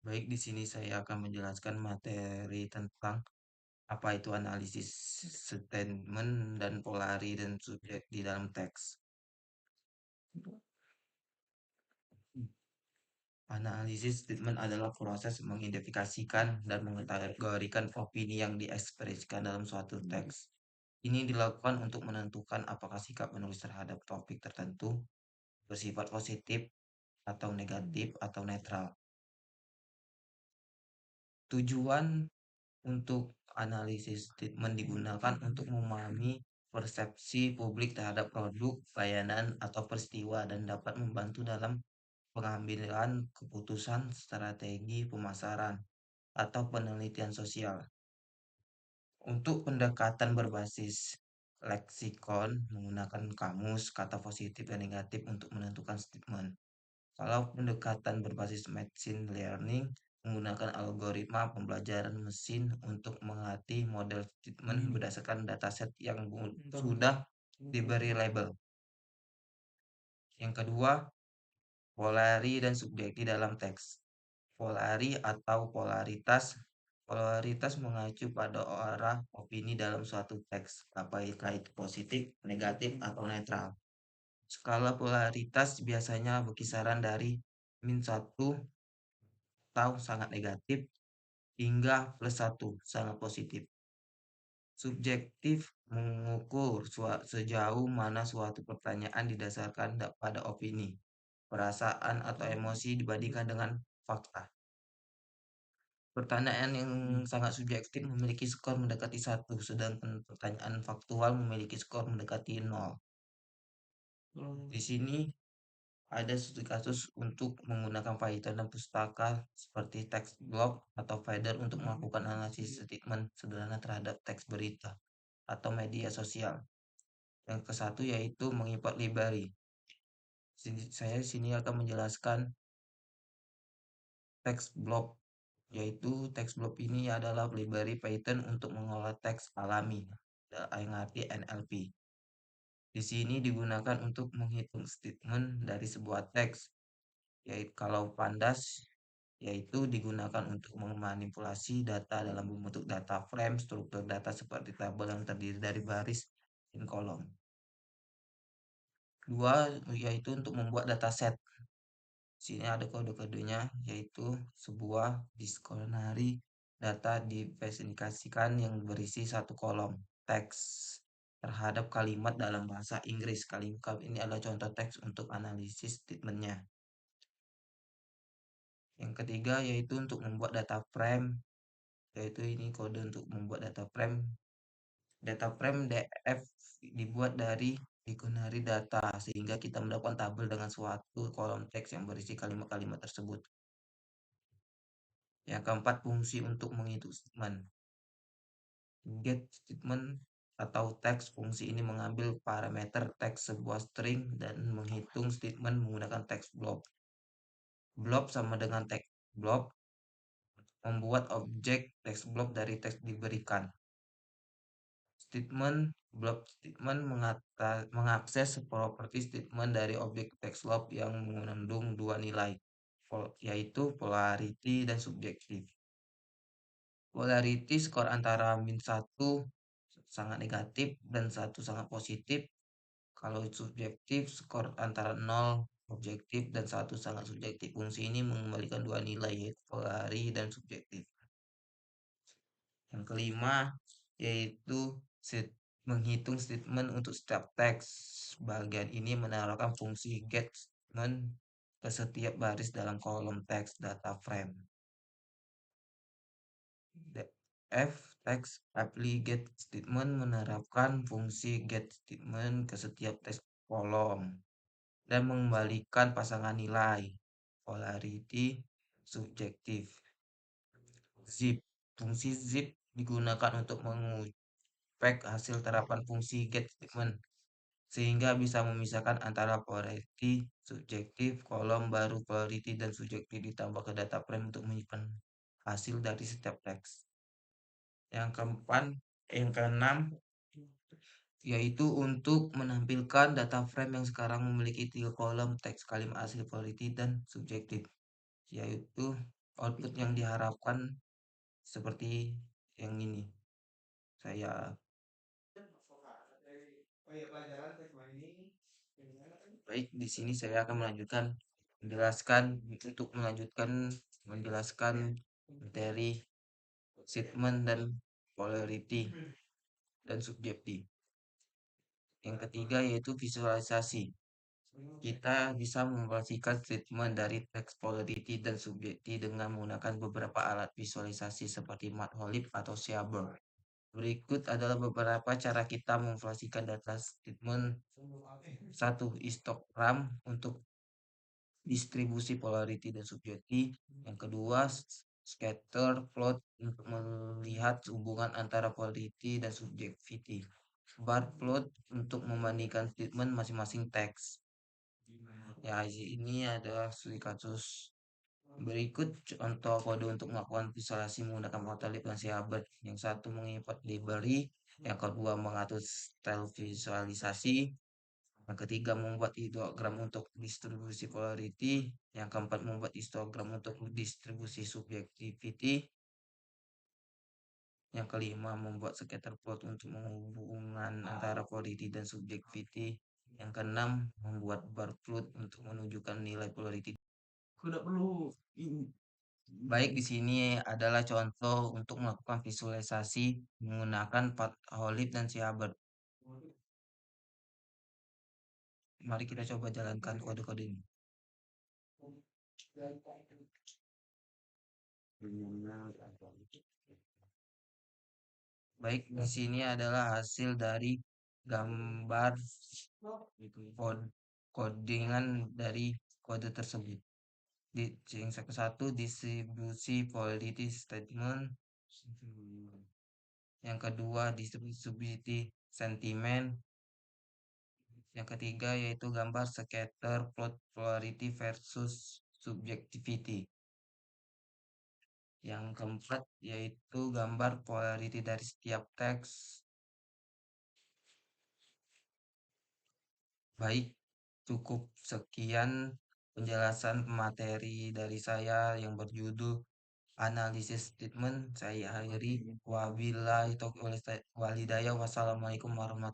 Baik, di sini saya akan menjelaskan materi tentang apa itu analisis statement dan polari dan subjek di dalam teks. Analisis statement adalah proses mengidentifikasikan dan mengkategorikan opini yang diekspresikan dalam suatu teks. Ini dilakukan untuk menentukan apakah sikap penulis terhadap topik tertentu bersifat positif atau negatif atau netral. Tujuan untuk analisis statement digunakan untuk memahami persepsi publik terhadap produk, layanan, atau peristiwa dan dapat membantu dalam pengambilan keputusan strategi pemasaran atau penelitian sosial. Untuk pendekatan berbasis leksikon menggunakan kamus, kata positif dan negatif untuk menentukan statement. Kalau pendekatan berbasis machine learning menggunakan algoritma pembelajaran mesin untuk mengatih model statement berdasarkan dataset yang sudah diberi label. Yang kedua, polari dan subjektif dalam teks. Polari atau polaritas. Polaritas mengacu pada arah opini dalam suatu teks, apakah itu positif, negatif, atau netral. Skala polaritas biasanya berkisaran dari -1 atau sangat negatif hingga +1 sangat positif. Subjektif mengukur sejauh mana suatu pertanyaan didasarkan pada opini, perasaan atau emosi dibandingkan dengan fakta. Pertanyaan yang sangat subjektif memiliki skor mendekati 1, sedangkan pertanyaan faktual memiliki skor mendekati 0. Di sini ada studi kasus untuk menggunakan Python dan pustaka seperti TextBlock atau Feather untuk melakukan analisis statement sederhana terhadap teks berita atau media sosial. Yang ke satu yaitu mengimport library. Saya di sini akan menjelaskan TextBlock, yaitu TextBlock ini adalah library Python untuk mengolah teks alami, yang arti NLP. Di sini digunakan untuk menghitung statement dari sebuah teks, yaitu kalau pandas yaitu digunakan untuk memanipulasi data dalam bentuk data frame, struktur data seperti tabel yang terdiri dari baris dan kolom. Dua, yaitu untuk membuat dataset. Sini ada kode-kodenya, yaitu sebuah dictionary data diversifikasikan yang berisi satu kolom teks terhadap kalimat dalam bahasa Inggris. Kalimat ini adalah contoh teks untuk analisis statementnya. Yang ketiga yaitu untuk membuat data frame, yaitu ini kode untuk membuat data frame. Data frame DF dibuat dari dictionary data sehingga kita mendapatkan tabel dengan suatu kolom teks yang berisi kalimat-kalimat tersebut. Yang keempat, fungsi untuk menghitung statement. Get statement atau teks fungsi ini mengambil parameter teks sebuah string dan menghitung statement menggunakan teks blob. Blob sama dengan teks blob membuat objek teks blob dari teks diberikan. Statement blob statement mengakses properti statement dari objek teks blob yang mengandung dua nilai, yaitu polarity dan subjektif. Polarity skor antara -1 sangat negatif dan 1 sangat positif. Kalau subjektif skor antara 0 objektif dan 1 sangat subjektif. Fungsi ini mengembalikan dua nilai yaitu polari dan subjektif. Yang kelima yaitu menghitung statement untuk setiap teks. Bagian ini menawarkan fungsi get statement ke setiap baris dalam kolom teks data frame. F text apply get statement menerapkan fungsi get statement ke setiap teks kolom dan mengembalikan pasangan nilai polarity subjektif. Zip fungsi zip digunakan untuk mengupek hasil terapan fungsi get statement sehingga bisa memisahkan antara polarity subjektif kolom baru polarity dan subjektif ditambah ke data frame untuk menyimpan hasil dari setiap teks. Yang keempat, yang keenam, yaitu untuk menampilkan data frame yang sekarang memiliki 3 kolom teks kalimat asli politik dan subjektif, yaitu output yang diharapkan seperti yang ini. Saya baik di sini saya akan menjelaskan materi statement dan polarity dan subjektif. Yang ketiga yaitu visualisasi. Kita bisa memvisualisasikan statement dari teks polarity dan subjektif dengan menggunakan beberapa alat visualisasi seperti Matplotlib atau Seaborg. Berikut adalah beberapa cara kita memvisualisasikan data statement. Satu, histogram untuk distribusi polarity dan subjektif. Yang kedua, scatter plot untuk melihat hubungan antara polarity dan subjektivity. Bar plot untuk membandingkan statement masing-masing teks. Ya, ini adalah studi kasus. Berikut contoh kode untuk melakukan visualisasi menggunakan Matplotlib dan Seabed. Yang satu mengimport library, yang kedua mengatur style visualisasi, yang ketiga membuat histogram untuk distribusi polarity, yang keempat membuat histogram untuk distribusi subjectivity, yang kelima membuat scatter plot untuk menghubungkan antara polarity dan subjectivity, yang keenam membuat bar plot untuk menunjukkan nilai polarity. Tidak perlu ini. Baik, di sini adalah contoh untuk melakukan visualisasi menggunakan Matplotlib dan Seabed. Mari kita coba jalankan kode-kode ini. Baik, di sini adalah hasil dari gambar codingan dari kode tersebut. Yang satu distribusi polarity statement, yang kedua distribusi sentimen, yang ketiga yaitu gambar scatter plot polarity versus subjectivity. Yang keempat yaitu gambar polarity dari setiap teks. Baik, cukup sekian penjelasan materi dari saya yang berjudul analisis statement. Saya akhiri. Wabillahi taufiq wal hidayah. Wassalamualaikum warahmatullahi